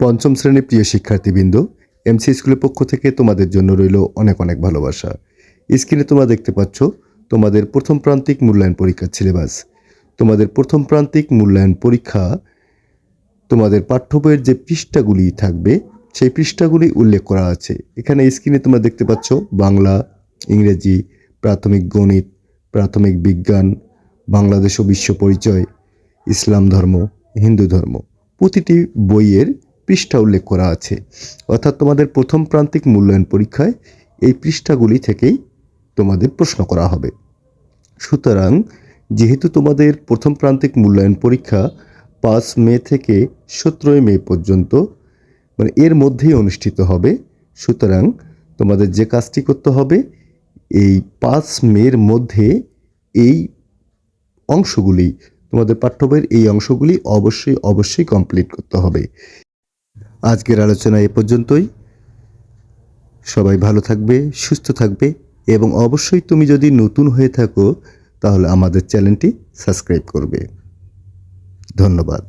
পঞ্চম শ্রেণীর প্রিয় শিক্ষার্থীবৃন্দ, এমসি স্কুলের পক্ষ থেকে তোমাদের জন্য রইল অনেক অনেক ভালোবাসা। স্ক্রিনে তোমরা দেখতে পাচ্ছ তোমাদের প্রথম প্রান্তিক মূল্যায়ন পরীক্ষার সিলেবাস। তোমাদের প্রথম প্রান্তিক মূল্যায়ন পরীক্ষা তোমাদের পাঠ্য বইয়ের যে পৃষ্ঠাগুলি থাকবে সেই পৃষ্ঠাগুলি উল্লেখ করা আছে। এখানে স্ক্রিনে তোমরা দেখতে পাচ্ছ বাংলা, ইংরেজি, প্রাথমিক গণিত, প্রাথমিক বিজ্ঞান, বাংলাদেশ ও বিশ্ব পরিচয়, ইসলাম ধর্ম, হিন্দু ধর্ম, প্রতিটি বইয়ের পৃষ্ঠা উল্লেখ করা আছে। অর্থাৎ তোমাদের প্রথম প্রান্তিক মূল্যায়ন পরীক্ষায় এই পৃষ্ঠাগুলি থেকেই তোমাদের প্রশ্ন করা হবে। সুতরাং যেহেতু তোমাদের প্রথম প্রান্তিক মূল্যায়ন পরীক্ষা 5 মে থেকে 17 মে পর্যন্ত মানে এর মধ্যেই অনুষ্ঠিত হবে, সুতরাং তোমাদের যে কাজটি করতে হবে এই 5 মের মধ্যে এই অংশগুলি তোমাদের পাঠ্য বইয়ের এই অংশগুলি অবশ্যই কমপ্লিট করতে হবে। আজকের আলোচনা এ পর্যন্তই। সবাই ভালো থাকবে, সুস্থ থাকবে এবং অবশ্যই তুমি যদি নতুন হয়ে থাকো তাহলে আমাদের চ্যানেলটি সাবস্ক্রাইব করবে। ধন্যবাদ।